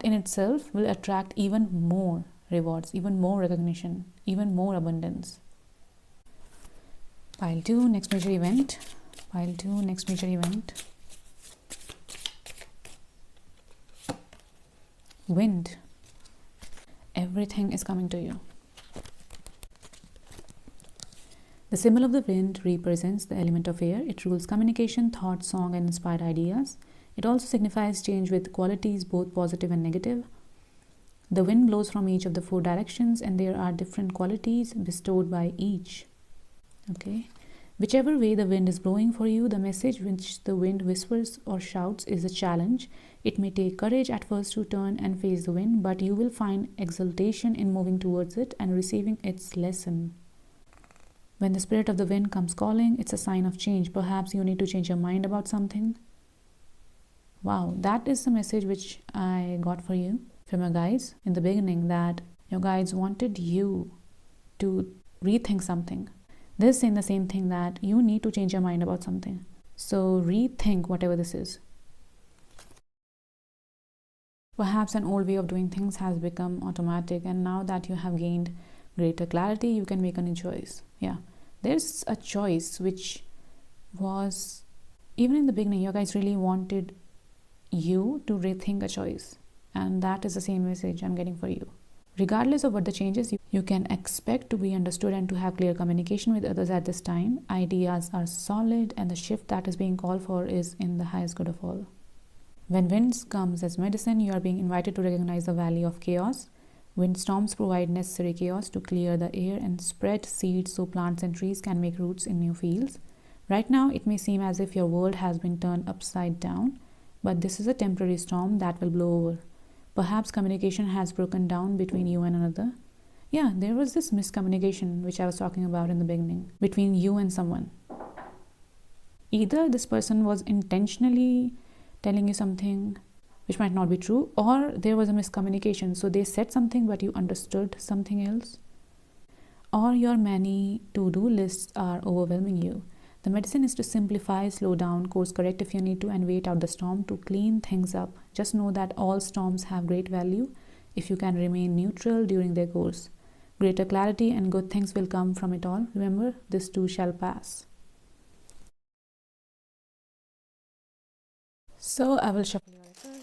Speaker 1: in itself will attract even more rewards, even more recognition, even more abundance. Pile 2, next major event. Pile 2, next major event. Wind. Everything is coming to you. The symbol of the wind represents the element of air. It rules communication, thought, song, and inspired ideas. It also signifies change with qualities both positive and negative. The wind blows from each of the 4 directions, and there are different qualities bestowed by each. Okay. Whichever way the wind is blowing for you, the message which the wind whispers or shouts is a challenge. It may take courage at first to turn and face the wind, but you will find exultation in moving towards it and receiving its lesson. When the spirit of the wind comes calling, it's a sign of change. Perhaps you need to change your mind about something. Wow, that is the message which I got for you from your guides in the beginning, that your guides wanted you to rethink something. This is saying the same thing, that you need to change your mind about something. So rethink whatever this is. Perhaps an old way of doing things has become automatic, and now that you have gained greater clarity, you can make a new choice. Yeah, there's a choice which was, even in the beginning, you guys really wanted you to rethink a choice, and that is the same message I'm getting for you. Regardless of what the changes, you can expect to be understood and to have clear communication with others at this time. Ideas are solid, and the shift that is being called for is in the highest good of all. When winds comes as medicine, you are being invited to recognize the value of chaos. Windstorms provide necessary chaos to clear the air and spread seeds so plants and trees can make roots in new fields. Right now, it may seem as if your world has been turned upside down, but this is a temporary storm that will blow over. Perhaps communication has broken down between you and another. Yeah, there was this miscommunication which I was talking about in the beginning between you and someone. Either this person was intentionally telling you something which might not be true, or there was a miscommunication. So they said something but you understood something else, or your many to-do lists are overwhelming you. The medicine is to simplify, slow down, course correct if you need to, and wait out the storm to clean things up. Just know that all storms have great value if you can remain neutral during their course. Greater clarity and good things will come from it all. Remember, this too shall pass. So I will shuffle your letters.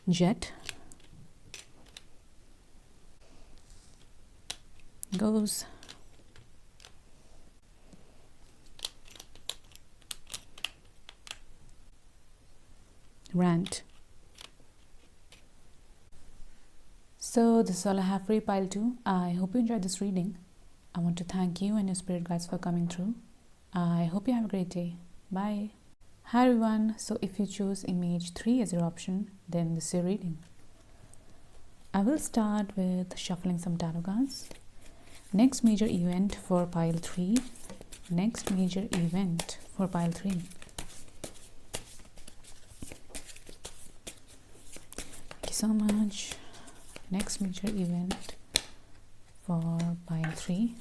Speaker 1: Jet goes rant. So this is all I have for you, pile 2. I hope you enjoyed this reading. I want to thank you and your spirit guides for coming through. I hope you have a great day. Bye. Hi everyone. So if you choose image 3 as your option, then this is your reading. I will start with shuffling some tarot cards. Next major event for pile 3. Next major event for pile 3. Thank you so much. Next major event for pile 3.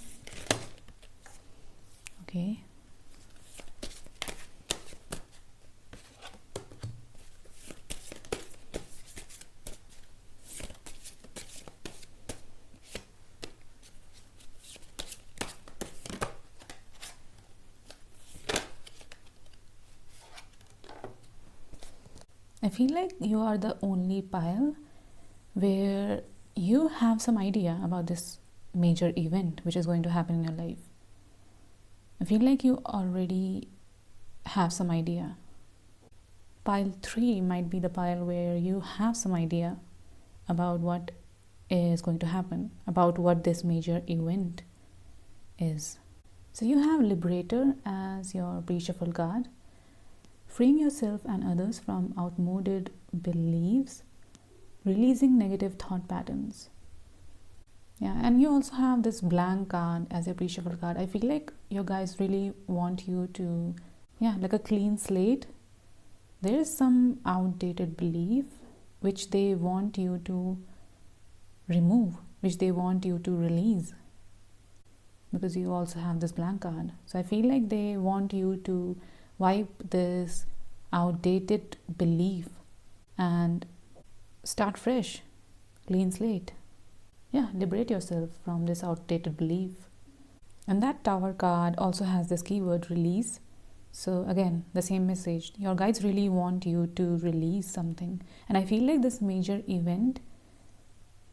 Speaker 1: Okay. I feel like you are the only pile where you have some idea about this major event which is going to happen in your life. I feel like you already have some idea. Pile 3 might be the pile where you have some idea about what is going to happen, about what this major event is. So you have Liberator as your pre-shuffle card, freeing yourself and others from outmoded beliefs, releasing negative thought patterns. Yeah, and you also have this blank card as your pre-shuffle card. I feel like your guys really want you to, like a clean slate. There is some outdated belief which they want you to remove, which they want you to release, because you also have this blank card. So I feel like they want you to wipe this outdated belief and start fresh, clean slate. Liberate yourself from this outdated belief. And that Tower card also has this keyword release. So again, the same message. Your guides really want you to release something. And I feel like this major event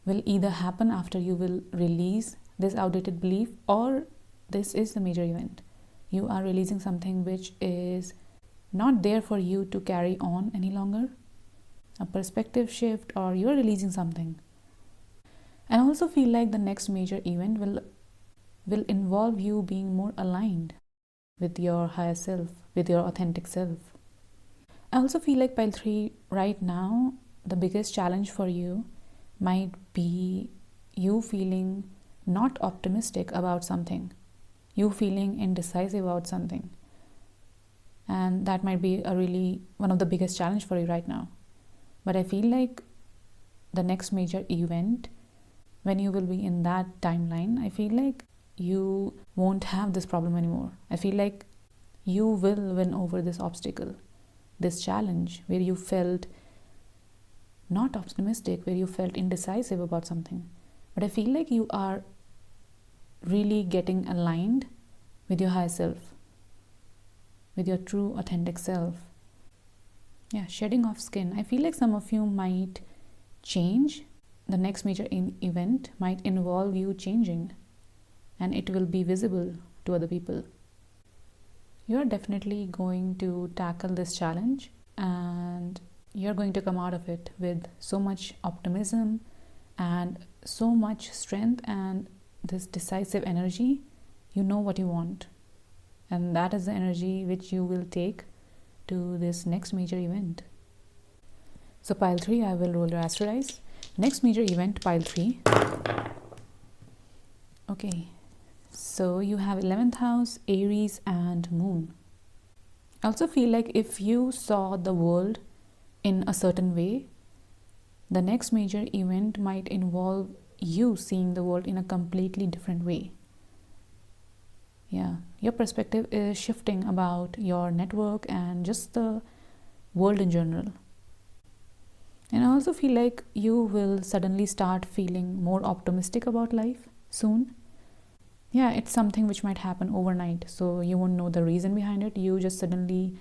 Speaker 1: will either happen after you will release this outdated belief, or this is the major event. You are releasing something which is not there for you to carry on any longer. A perspective shift, or you're releasing something. And I also feel like the next major event will involve you being more aligned with your higher self, with your authentic self. I also feel like pile 3 right now, the biggest challenge for you might be you feeling not optimistic about something, you feeling indecisive about something. And that might be a really one of the biggest challenge for you right now. But I feel like the next major event, when you will be in that timeline, I feel like you won't have this problem anymore. I feel like you will win over this obstacle, this challenge where you felt not optimistic, where you felt indecisive about something. But I feel like you are really getting aligned with your higher self, with your true authentic self. Yeah, shedding off skin. I feel like some of you might change. The next major event might involve you changing, and it will be visible to other people. You're definitely going to tackle this challenge, and you're going to come out of it with so much optimism and so much strength and this decisive energy. You know what you want, and that is the energy which you will take to this next major event. So pile 3, I will roll your astro dice. Next major event, pile 3. Okay, so you have 11th house, Aries and Moon. I also feel like if you saw the world in a certain way, the next major event might involve you seeing the world in a completely different way. Yeah, your perspective is shifting about your network and just the world in general. And I also feel like you will suddenly start feeling more optimistic about life soon. Yeah, it's something which might happen overnight, so you won't know the reason behind it. You just suddenly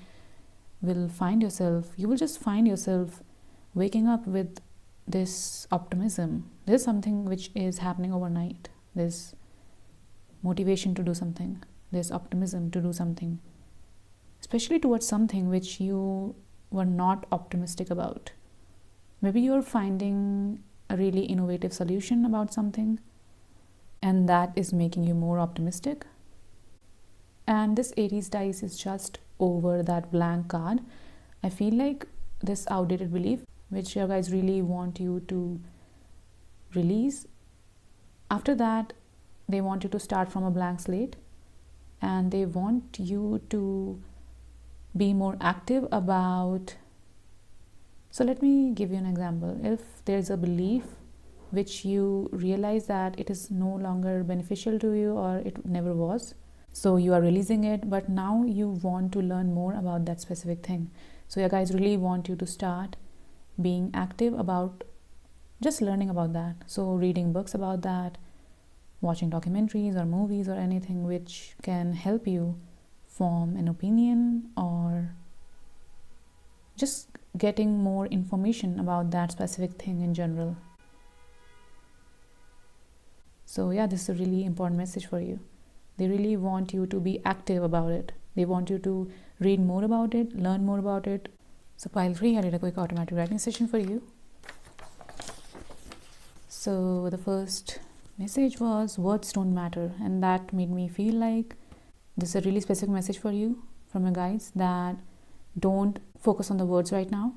Speaker 1: will find yourself, you will just find yourself waking up with this optimism. There's something which is happening overnight. There's motivation to do something, there's optimism to do something, especially towards something which you were not optimistic about. Maybe you're finding a really innovative solution about something, and that is making you more optimistic. And this Aries dice is just over that blank card. I feel like this outdated belief, which your guys really want you to release, after that, they want you to start from a blank slate, and they want you to be more active about. So let me give you an example. If there's a belief which you realize that it is no longer beneficial to you, or it never was, so you are releasing it, but now you want to learn more about that specific thing. So your guys really want you to start being active about just learning about that. So reading books about that, watching documentaries or movies or anything which can help you form an opinion, or just getting more information about that specific thing in general. So yeah, this is a really important message for you. They really want you to be active about it. They want you to read more about it, learn more about it. So pile 3, I did a quick automatic writing session for you. So the first message was words don't matter, and that made me feel like this is a really specific message for you from your guides, that don't focus on the words right now.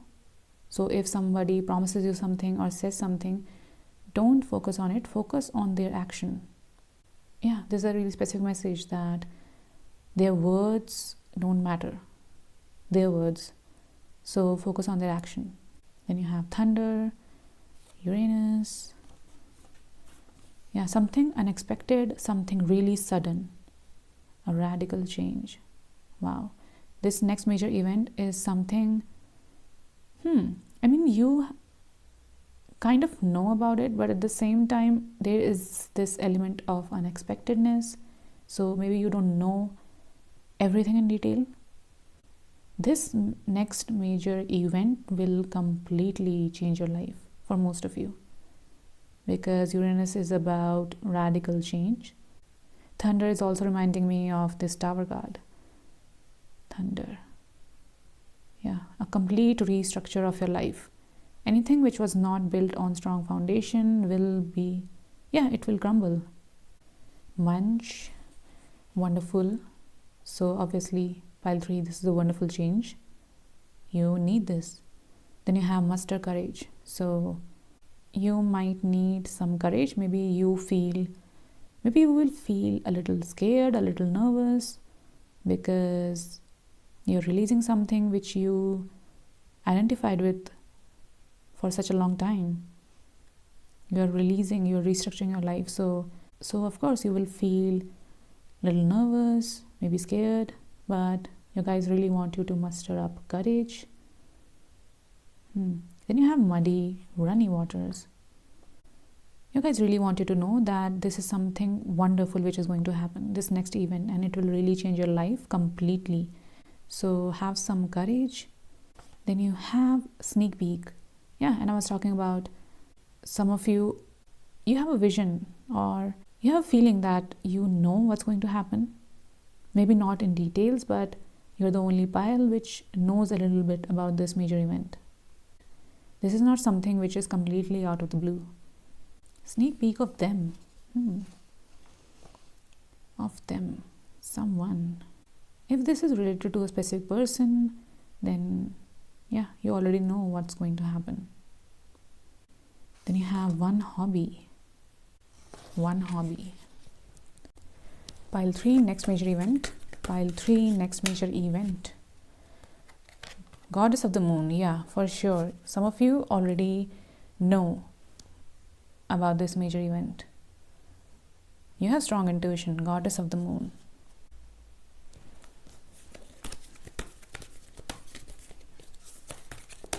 Speaker 1: So if somebody promises you something or says something, don't focus on it, focus on their action. Yeah, this is a really specific message that their words don't matter, their words. So focus on their action. Then you have Thunder, Uranus. Yeah, something unexpected, something really sudden, a radical change. Wow. This next major event is something, I mean, you kind of know about it, but at the same time, there is this element of unexpectedness. So maybe you don't know everything in detail. This next major event will completely change your life for most of you, because Uranus is about radical change. Thunder is also reminding me of this Tower card. Thunder. Yeah, a complete restructure of your life. Anything which was not built on strong foundation will be, it will crumble. Munch, wonderful. So obviously, pile 3, this is a wonderful change. You need this. Then you have muster courage. So you might need some courage. Maybe you feel Maybe you will feel a little scared, a little nervous, because you're releasing something which you identified with for such a long time. You're releasing, you're restructuring your life. So of course you will feel a little nervous, maybe scared, but your guys really want you to muster up courage. Then you have muddy, runny waters. Your guys really want you to know that this is something wonderful which is going to happen, this next event, and it will really change your life completely. So have some courage. Then you have sneak peek. Yeah, and I was talking about some of you have a vision, or you have a feeling that you know what's going to happen. Maybe not in details, but you're the only pile which knows a little bit about this major event. This is not something which is completely out of the blue. Sneak peek of them. Of them. Someone. If this is related to a specific person, then yeah, you already know what's going to happen. Then you have one hobby. One hobby. Pile 3, next major event. Pile 3, next major event. Goddess of the moon. Yeah, for sure. Some of you already know about this major event. You have strong intuition. Goddess of the moon.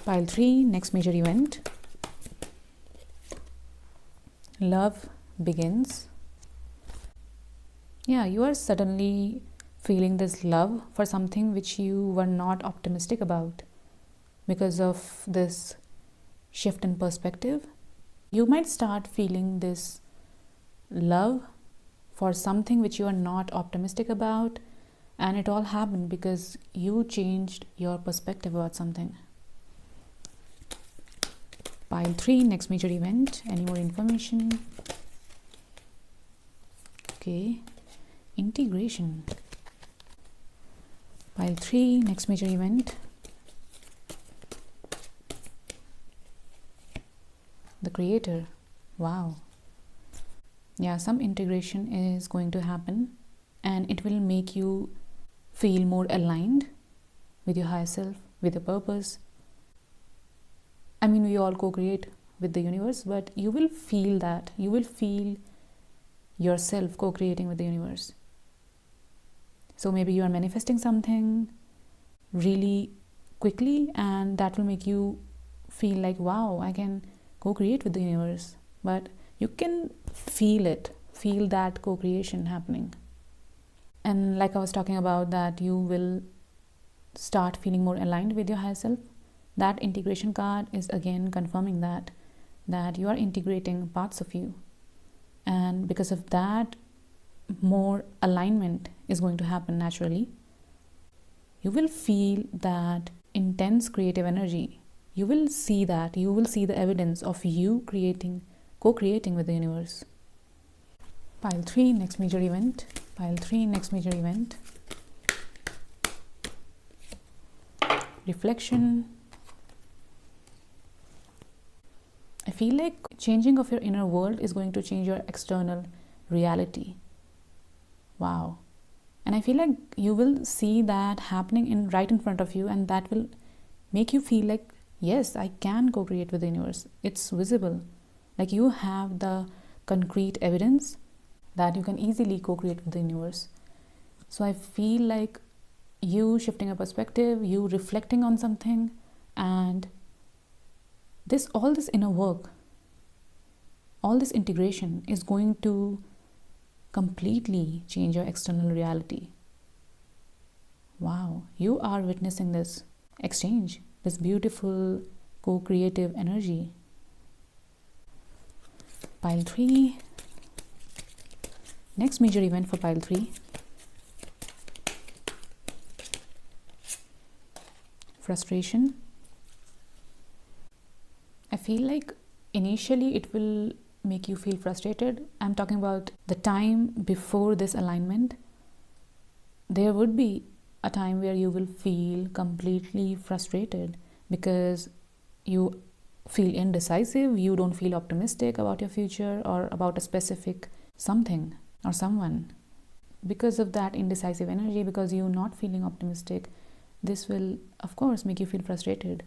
Speaker 1: Pile 3, next major event. Love begins. Yeah, you are suddenly feeling this love for something which you were not optimistic about because of this shift in perspective. You might start feeling this love for something which you are not optimistic about, and it all happened because you changed your perspective about something. Pile 3, next major event. Any more information? Okay. Integration. Pile 3, next major event. The creator. Wow. Yeah, some integration is going to happen, and it will make you feel more aligned with your higher self, with your purpose. I mean, we all co-create with the universe, but you will feel that. You will feel yourself co-creating with the universe. So maybe you are manifesting something really quickly, and that will make you feel like, wow, I can co-create with the universe. But you can feel it, feel that co-creation happening. And like I was talking about, that you will start feeling more aligned with your higher self. That integration card is again confirming that you are integrating parts of you. And because of that, more alignment is going to happen naturally. You will feel that intense creative energy. You will see that. You will see the evidence of you co-creating with the universe. Pile 3, next major event. Pile 3, next major event. Reflection. I feel like changing of your inner world is going to change your external reality. Wow. And I feel like you will see that happening right in front of you, and that will make you feel like, yes, I can co-create with the universe. It's visible. Like you have the concrete evidence that you can easily co-create with the universe. So I feel like you shifting a perspective, you reflecting on something, and all this inner work, all this integration is going to completely change your external reality. Wow, you are witnessing this exchange, this beautiful co-creative energy. Pile 3, next major event for pile 3. Frustration. I feel like initially it will make you feel frustrated. I'm talking about the time before this alignment. There would be a time where you will feel completely frustrated because you feel indecisive, you don't feel optimistic about your future or about a specific something. or someone. Because of that indecisive energy, because you're not feeling optimistic, this will of course make you feel frustrated.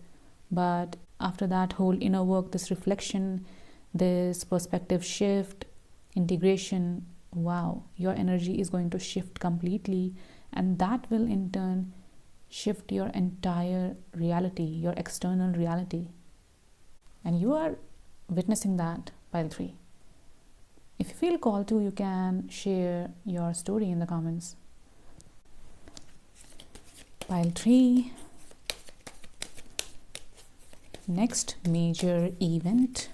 Speaker 1: But after that whole inner work, this reflection, this perspective shift, integration, wow, your energy is going to shift completely, and that will in turn shift your entire reality, your external reality. And you are witnessing that, pile 3. If you feel called to, you can share your story in the comments. Pile 3. Next major event.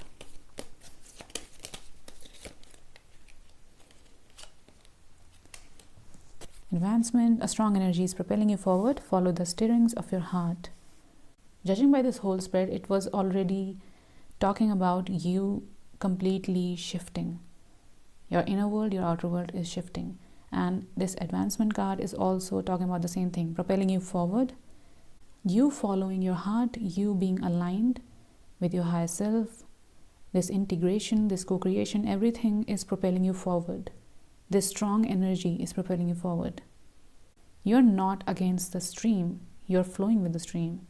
Speaker 1: Advancement. A strong energy is propelling you forward. Follow the stirrings of your heart. Judging by this whole spread, it was already talking about you completely shifting. Your inner world, your outer world is shifting. And this advancement card is also talking about the same thing, propelling you forward, you following your heart, you being aligned with your higher self. This integration, this co-creation, everything is propelling you forward. This strong energy is propelling you forward. You're not against the stream, you're flowing with the stream.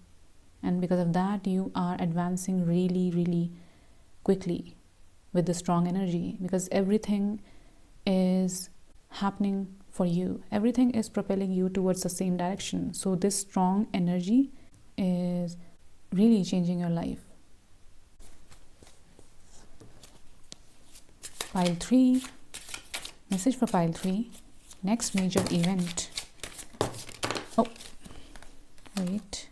Speaker 1: And because of that, you are advancing really, really quickly with the strong energy, because everything is happening for you. Everything is propelling you towards the same direction. So this strong energy is really changing your life. Pile 3. Message for pile 3. Next major event. Oh, wait.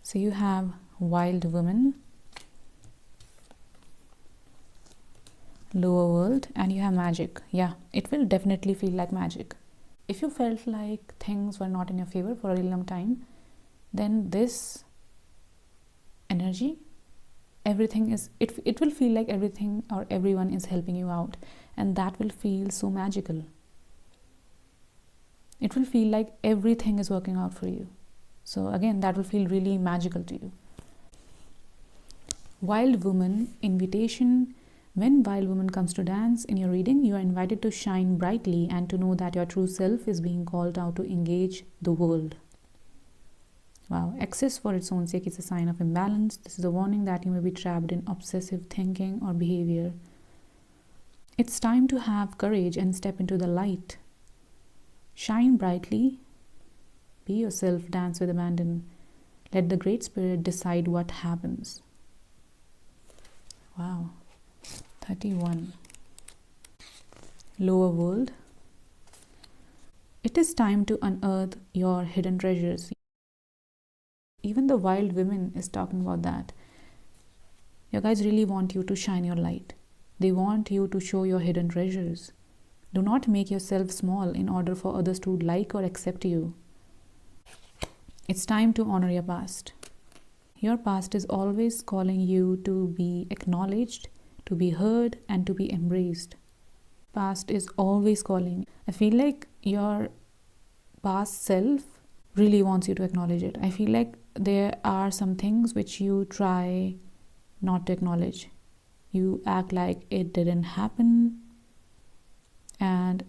Speaker 1: So you have Wild Woman, Lower World, and you have Magic. Yeah, it will definitely feel like magic. If you felt like things were not in your favor for a really long time, then this energy, everything is, it will feel like everything or everyone is helping you out, and that will feel so magical. It will feel like everything is working out for you. So again, that will feel really magical to you. Wild Woman, invitation. When Wild Woman comes to dance in your reading, you are invited to shine brightly and to know that your true self is being called out to engage the world. Wow, excess for its own sake is a sign of imbalance. This is a warning that you may be trapped in obsessive thinking or behavior. It's time to have courage and step into the light. Shine brightly, be yourself, dance with abandon. Let the Great Spirit decide what happens. Wow. 31. Lower World. It is time to unearth your hidden treasures. Even the Wild Women is talking about that. Your guides really want you to shine your light. They want you to show your hidden treasures. Do not make yourself small in order for others to like or accept you. It's time to honor your past. Your past is always calling you to be acknowledged, to be heard, and to be embraced. Past is always calling. I feel like your past self really wants you to acknowledge it. I feel like there are some things which you try not to acknowledge. You act like it didn't happen, and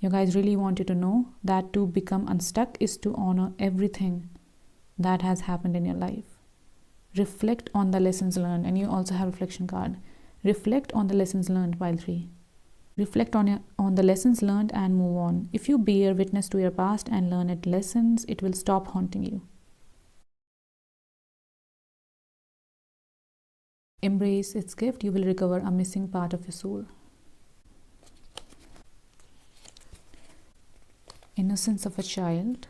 Speaker 1: your guides really want you to know that to become unstuck is to honor everything that has happened in your life. Reflect on the lessons learned, and you also have a reflection card. Reflect on the lessons learned, pile 3. Reflect on the lessons learned and move on. If you bear witness to your past and learn its lessons, it will stop haunting you. Embrace its gift. You will recover a missing part of your soul. Innocence of a child.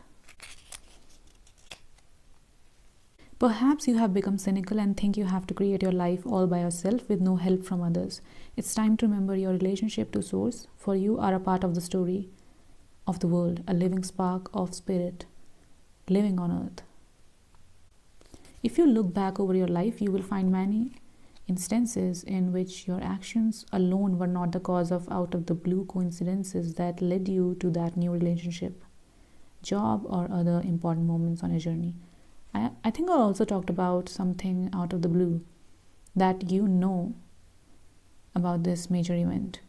Speaker 1: Perhaps you have become cynical and think you have to create your life all by yourself with no help from others. It's time to remember your relationship to Source, for you are a part of the story of the world, a living spark of spirit living on earth. If you look back over your life, you will find many instances in which your actions alone were not the cause of out of the blue coincidences that led you to that new relationship, job, or other important moments on your journey. I think I also talked about something out of the blue that you know about this major event.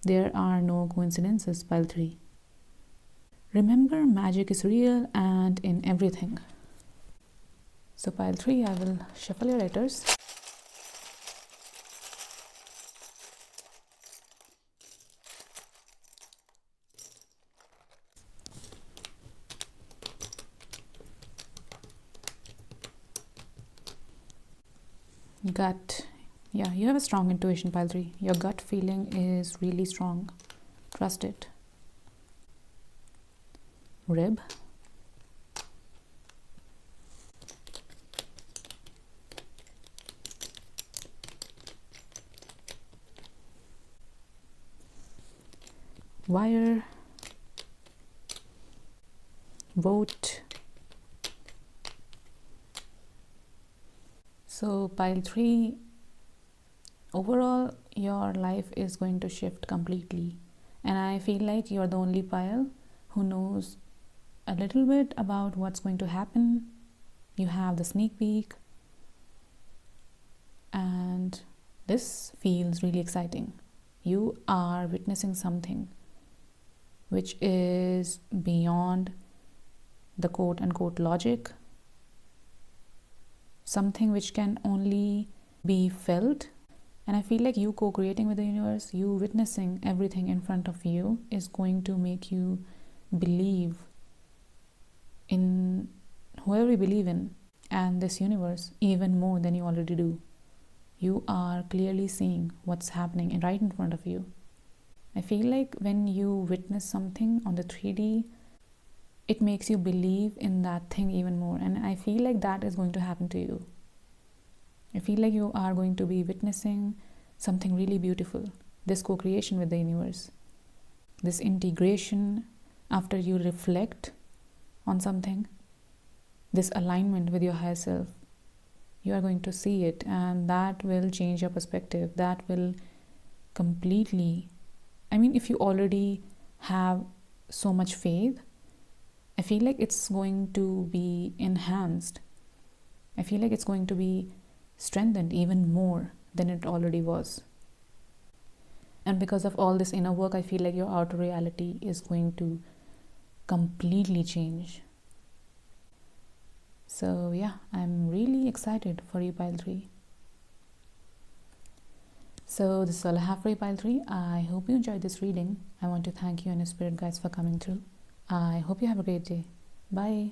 Speaker 1: There are no coincidences, pile 3. Remember, magic is real and in everything. So pile 3, I will shuffle your letters. Gut. Yeah, you have a strong intuition, pile 3. Your gut feeling is really strong. Trust it. Rib. Wire. Vote. So pile 3, overall your life is going to shift completely, and I feel like you're the only pile who knows a little bit about what's going to happen. You have the sneak peek, and this feels really exciting. You are witnessing something which is beyond the quote unquote logic, something which can only be felt. And I feel like you co-creating with the universe, you witnessing everything in front of you, is going to make you believe in whoever you believe in and this universe even more than you already do. You are clearly seeing what's happening right in front of you. I feel like when you witness something on the 3D, it makes you believe in that thing even more, and I feel like that is going to happen to you. I feel like you are going to be witnessing something really beautiful, this co-creation with the universe, this integration after you reflect on something, this alignment with your higher self. You are going to see it, and that will change your perspective. That will completely, I mean, if you already have so much faith, I feel like it's going to be enhanced. I feel like it's going to be strengthened even more than it already was. And because of all this inner work, I feel like your outer reality is going to completely change. So yeah, I'm really excited for you, pile 3. So this is all I have for you, pile 3. I hope you enjoyed this reading. I want to thank you and your spirit guides for coming through. I hope you have a great day. Bye.